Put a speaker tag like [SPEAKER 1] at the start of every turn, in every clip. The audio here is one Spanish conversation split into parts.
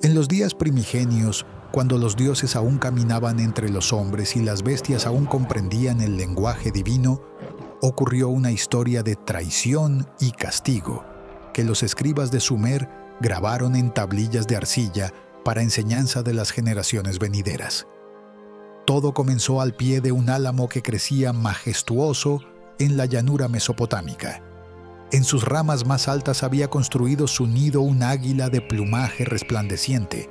[SPEAKER 1] En los días primigenios, cuando los dioses aún caminaban entre los hombres y las bestias aún comprendían el lenguaje divino, ocurrió una historia de traición y castigo que los escribas de Sumer grabaron en tablillas de arcilla para enseñanza de las generaciones venideras. Todo comenzó al pie de un álamo que crecía majestuoso en la llanura mesopotámica. En sus ramas más altas había construido su nido un águila de plumaje resplandeciente,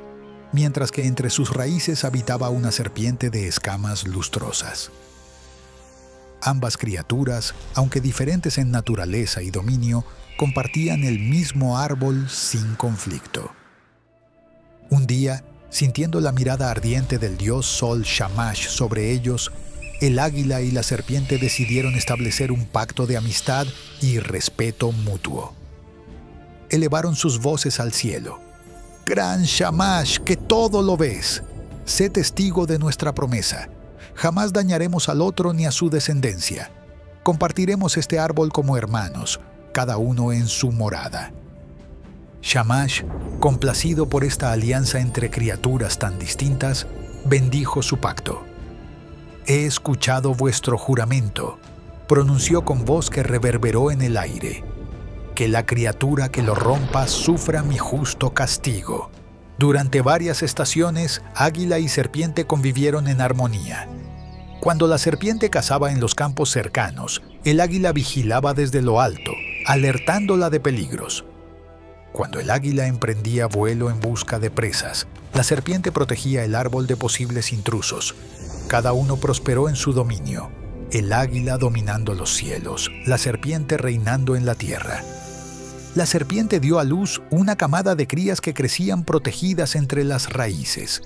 [SPEAKER 1] mientras que entre sus raíces habitaba una serpiente de escamas lustrosas. Ambas criaturas, aunque diferentes en naturaleza y dominio, compartían el mismo árbol sin conflicto. Un día, sintiendo la mirada ardiente del dios Sol Shamash sobre ellos, el águila y la serpiente decidieron establecer un pacto de amistad y respeto mutuo. Elevaron sus voces al cielo. «Gran Shamash, que todo lo ves, sé testigo de nuestra promesa. Jamás dañaremos al otro ni a su descendencia. Compartiremos este árbol como hermanos, cada uno en su morada». Shamash, complacido por esta alianza entre criaturas tan distintas, bendijo su pacto. «He escuchado vuestro juramento», pronunció con voz que reverberó en el aire. «Que la criatura que lo rompa sufra mi justo castigo». Durante varias estaciones, águila y serpiente convivieron en armonía. Cuando la serpiente cazaba en los campos cercanos, el águila vigilaba desde lo alto, alertándola de peligros. Cuando el águila emprendía vuelo en busca de presas, la serpiente protegía el árbol de posibles intrusos. Cada uno prosperó en su dominio, el águila dominando los cielos, la serpiente reinando en la tierra. La serpiente dio a luz una camada de crías que crecían protegidas entre las raíces.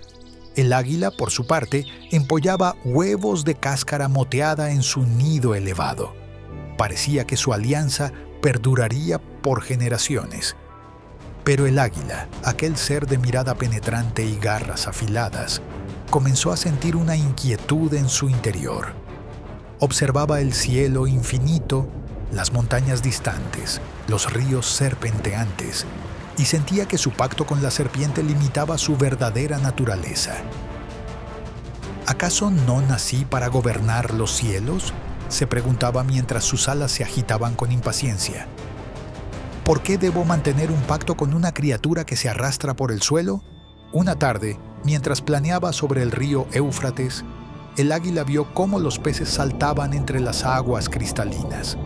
[SPEAKER 1] El águila, por su parte, empollaba huevos de cáscara moteada en su nido elevado. Parecía que su alianza perduraría por generaciones. Pero el águila, aquel ser de mirada penetrante y garras afiladas, comenzó a sentir una inquietud en su interior. Observaba el cielo infinito, las montañas distantes, los ríos serpenteantes, y sentía que su pacto con la serpiente limitaba su verdadera naturaleza. ¿Acaso no nací para gobernar los cielos?, se preguntaba mientras sus alas se agitaban con impaciencia. ¿Por qué debo mantener un pacto con una criatura que se arrastra por el suelo? Una tarde, mientras planeaba sobre el río Éufrates, el águila vio cómo los peces saltaban entre las aguas cristalinas.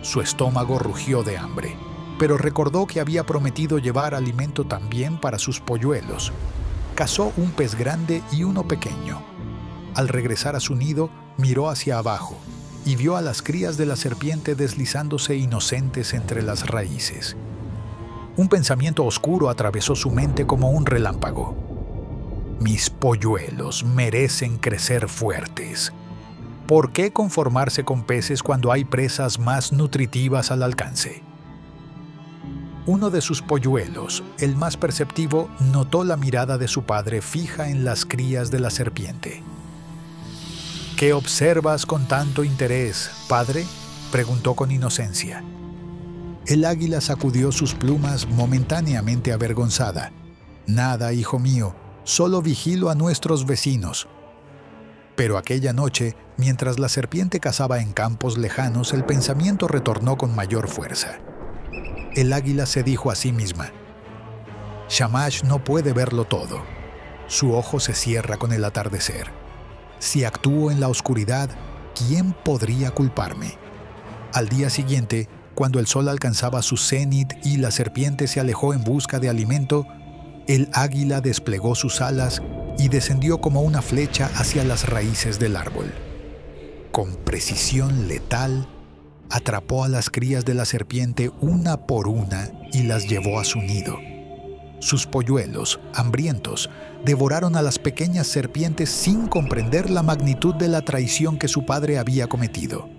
[SPEAKER 1] Su estómago rugió de hambre, pero recordó que había prometido llevar alimento también para sus polluelos. Cazó un pez grande y uno pequeño. Al regresar a su nido, miró hacia abajo y vio a las crías de la serpiente deslizándose inocentes entre las raíces. Un pensamiento oscuro atravesó su mente como un relámpago. «Mis polluelos merecen crecer fuertes. ¿Por qué conformarse con peces cuando hay presas más nutritivas al alcance?». Uno de sus polluelos, el más perceptivo, notó la mirada de su padre fija en las crías de la serpiente. «¿Qué observas con tanto interés, padre?», preguntó con inocencia. El águila sacudió sus plumas momentáneamente avergonzada. «Nada, hijo mío, solo vigilo a nuestros vecinos». Pero aquella noche, mientras la serpiente cazaba en campos lejanos, el pensamiento retornó con mayor fuerza. El águila se dijo a sí misma: «Shamash no puede verlo todo. Su ojo se cierra con el atardecer. Si actúo en la oscuridad, ¿quién podría culparme?». Al día siguiente, cuando el sol alcanzaba su cenit y la serpiente se alejó en busca de alimento, el águila desplegó sus alas y descendió como una flecha hacia las raíces del árbol. Con precisión letal, atrapó a las crías de la serpiente una por una y las llevó a su nido. Sus polluelos, hambrientos, devoraron a las pequeñas serpientes sin comprender la magnitud de la traición que su padre había cometido.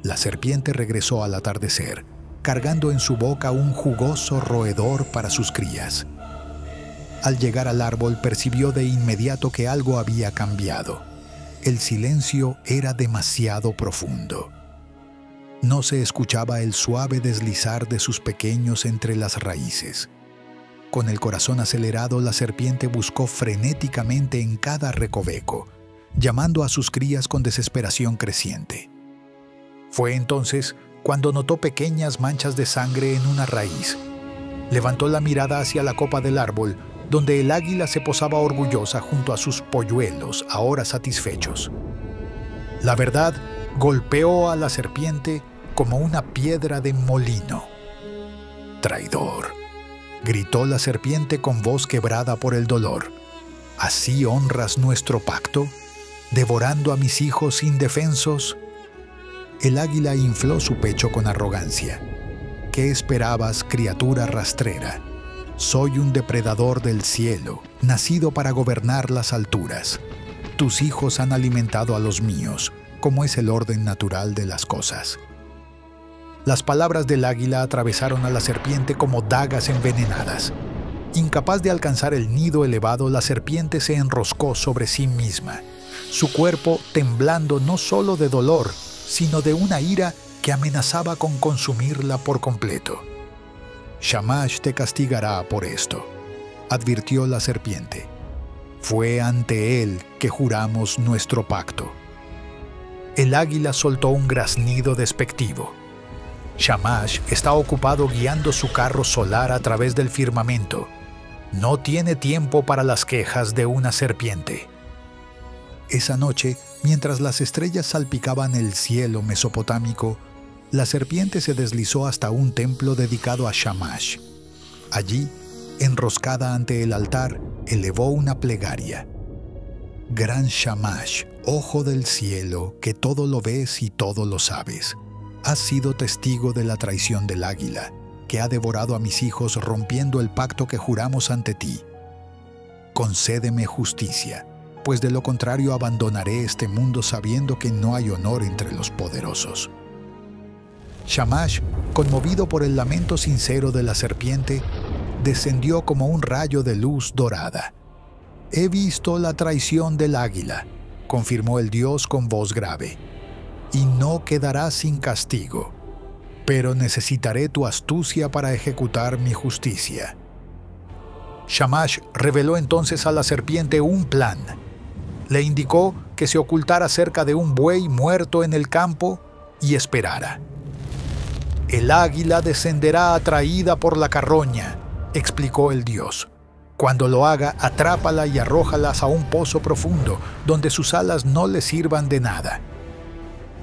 [SPEAKER 1] La serpiente regresó al atardecer, cargando en su boca un jugoso roedor para sus crías. Al llegar al árbol, percibió de inmediato que algo había cambiado. El silencio era demasiado profundo. No se escuchaba el suave deslizar de sus pequeños entre las raíces. Con el corazón acelerado, la serpiente buscó frenéticamente en cada recoveco, llamando a sus crías con desesperación creciente. Fue entonces cuando notó pequeñas manchas de sangre en una raíz. Levantó la mirada hacia la copa del árbol, donde el águila se posaba orgullosa junto a sus polluelos, ahora satisfechos. La verdad golpeó a la serpiente como una piedra de molino. «Traidor», gritó la serpiente con voz quebrada por el dolor. «¿Así honras nuestro pacto, devorando a mis hijos indefensos?» El águila infló su pecho con arrogancia. «¿Qué esperabas, criatura rastrera? Soy un depredador del cielo, nacido para gobernar las alturas. Tus hijos han alimentado a los míos, como es el orden natural de las cosas». Las palabras del águila atravesaron a la serpiente como dagas envenenadas. Incapaz de alcanzar el nido elevado, la serpiente se enroscó sobre sí misma, su cuerpo temblando no solo de dolor, sino de una ira que amenazaba con consumirla por completo. «Shamash te castigará por esto», advirtió la serpiente. «Fue ante él que juramos nuestro pacto». El águila soltó un graznido despectivo. «Shamash está ocupado guiando su carro solar a través del firmamento. No tiene tiempo para las quejas de una serpiente». Esa noche, mientras las estrellas salpicaban el cielo mesopotámico, la serpiente se deslizó hasta un templo dedicado a Shamash. Allí, enroscada ante el altar, elevó una plegaria. «Gran Shamash, ojo del cielo, que todo lo ves y todo lo sabes. Has sido testigo de la traición del águila, que ha devorado a mis hijos rompiendo el pacto que juramos ante ti. Concédeme justicia, pues de lo contrario abandonaré este mundo sabiendo que no hay honor entre los poderosos». Shamash, conmovido por el lamento sincero de la serpiente, descendió como un rayo de luz dorada. «He visto la traición del águila», confirmó el dios con voz grave, «y no quedará sin castigo. Pero necesitaré tu astucia para ejecutar mi justicia». Shamash reveló entonces a la serpiente un plan. Le indicó que se ocultara cerca de un buey muerto en el campo y esperara. «El águila descenderá atraída por la carroña», explicó el dios. «Cuando lo haga, atrápala y arrójalas a un pozo profundo, donde sus alas no le sirvan de nada».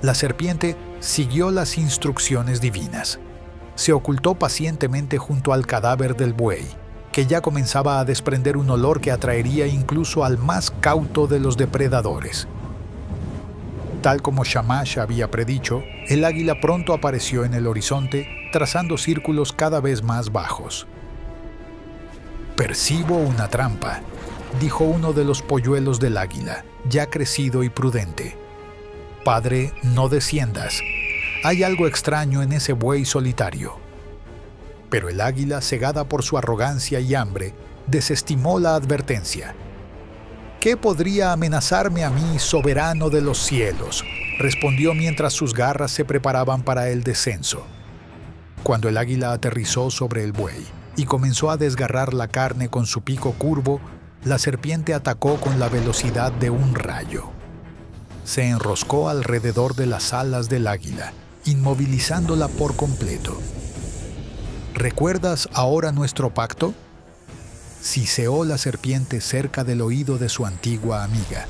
[SPEAKER 1] La serpiente siguió las instrucciones divinas. Se ocultó pacientemente junto al cadáver del buey, que ya comenzaba a desprender un olor que atraería incluso al más cauto de los depredadores. Tal como Shamash había predicho, el águila pronto apareció en el horizonte, trazando círculos cada vez más bajos. «Percibo una trampa», dijo uno de los polluelos del águila, ya crecido y prudente. «Padre, no desciendas. Hay algo extraño en ese buey solitario». Pero el águila, cegada por su arrogancia y hambre, desestimó la advertencia. «¿Qué podría amenazarme a mí, soberano de los cielos?», respondió mientras sus garras se preparaban para el descenso. Cuando el águila aterrizó sobre el buey y comenzó a desgarrar la carne con su pico curvo, la serpiente atacó con la velocidad de un rayo. Se enroscó alrededor de las alas del águila, inmovilizándola por completo. «¿Recuerdas ahora nuestro pacto?», siseó la serpiente cerca del oído de su antigua amiga.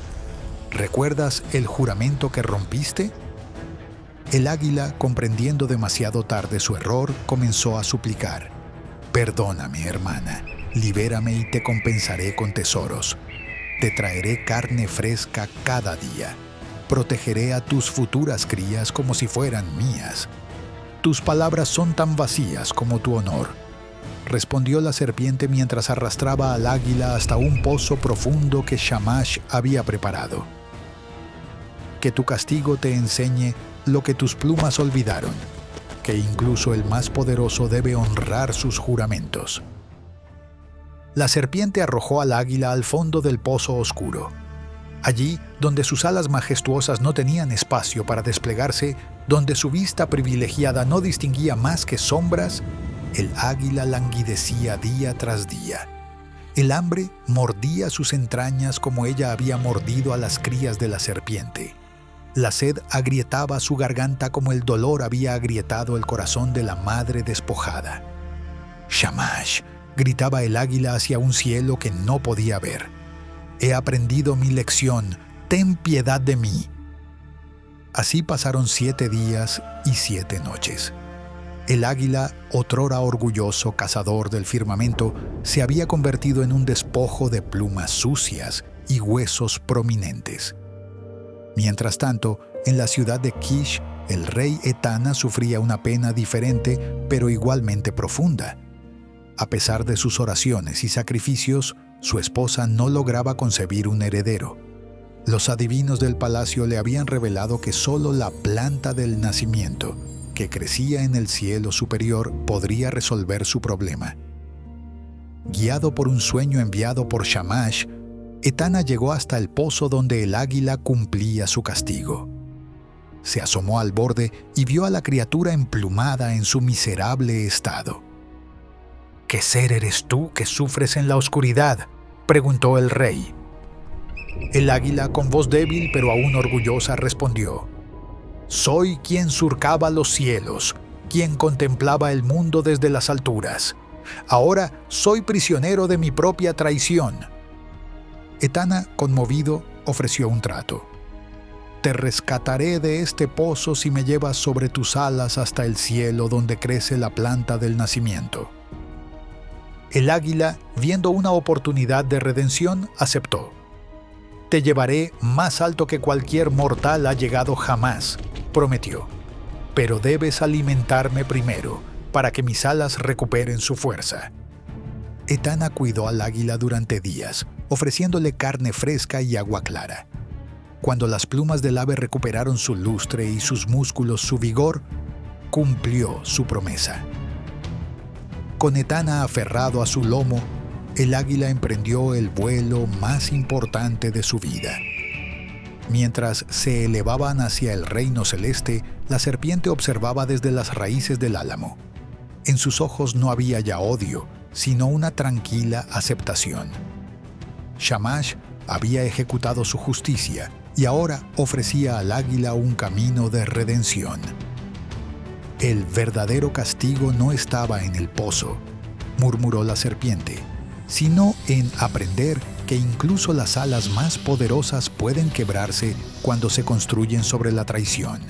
[SPEAKER 1] «¿Recuerdas el juramento que rompiste?». El águila, comprendiendo demasiado tarde su error, comenzó a suplicar. «Perdóname, hermana, libérame y te compensaré con tesoros. Te traeré carne fresca cada día. Protegeré a tus futuras crías como si fueran mías. Tus palabras son tan vacías como tu honor», respondió la serpiente mientras arrastraba al águila hasta un pozo profundo que Shamash había preparado. «Que tu castigo te enseñe lo que tus plumas olvidaron, que incluso el más poderoso debe honrar sus juramentos». La serpiente arrojó al águila al fondo del pozo oscuro. Allí, donde sus alas majestuosas no tenían espacio para desplegarse, donde su vista privilegiada no distinguía más que sombras, el águila languidecía día tras día. El hambre mordía sus entrañas como ella había mordido a las crías de la serpiente. La sed agrietaba su garganta como el dolor había agrietado el corazón de la madre despojada. «Shamash», gritaba el águila hacia un cielo que no podía ver. «He aprendido mi lección. Ten piedad de mí». Así pasaron 7 días y 7 noches. El águila, otrora orgulloso cazador del firmamento, se había convertido en un despojo de plumas sucias y huesos prominentes. Mientras tanto, en la ciudad de Kish, el rey Etana sufría una pena diferente, pero igualmente profunda. A pesar de sus oraciones y sacrificios, su esposa no lograba concebir un heredero. Los adivinos del palacio le habían revelado que solo la planta del nacimiento, que crecía en el cielo superior, podría resolver su problema. Guiado por un sueño enviado por Shamash, Etana llegó hasta el pozo donde el águila cumplía su castigo. Se asomó al borde y vio a la criatura emplumada en su miserable estado. «¿Qué ser eres tú que sufres en la oscuridad?», preguntó el rey. El águila, con voz débil pero aún orgullosa, respondió: «Soy quien surcaba los cielos, quien contemplaba el mundo desde las alturas. Ahora soy prisionero de mi propia traición». Etana, conmovido, ofreció un trato. «Te rescataré de este pozo si me llevas sobre tus alas hasta el cielo donde crece la planta del nacimiento». El águila, viendo una oportunidad de redención, aceptó. «Te llevaré más alto que cualquier mortal ha llegado jamás», prometió. «Pero debes alimentarme primero, para que mis alas recuperen su fuerza». Etana cuidó al águila durante días, ofreciéndole carne fresca y agua clara. Cuando las plumas del ave recuperaron su lustre y sus músculos su vigor, cumplió su promesa. Con Etana aferrado a su lomo, el águila emprendió el vuelo más importante de su vida. Mientras se elevaban hacia el reino celeste, la serpiente observaba desde las raíces del álamo. En sus ojos no había ya odio, sino una tranquila aceptación. Shamash había ejecutado su justicia y ahora ofrecía al águila un camino de redención. «El verdadero castigo no estaba en el pozo», murmuró la serpiente, «sino en aprender que incluso las alas más poderosas pueden quebrarse cuando se construyen sobre la traición».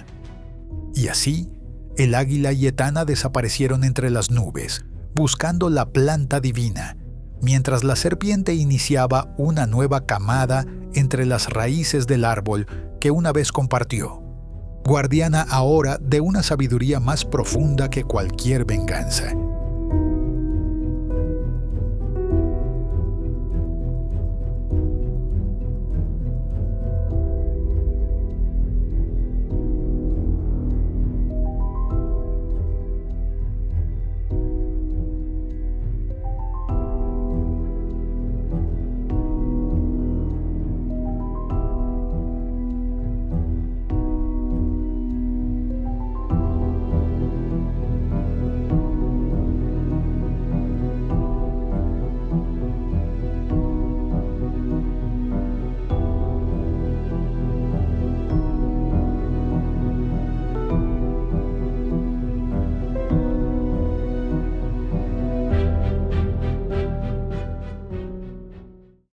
[SPEAKER 1] Y así, el águila y Etana desaparecieron entre las nubes, buscando la planta divina, mientras la serpiente iniciaba una nueva camada entre las raíces del árbol que una vez compartió, guardiana ahora de una sabiduría más profunda que cualquier venganza.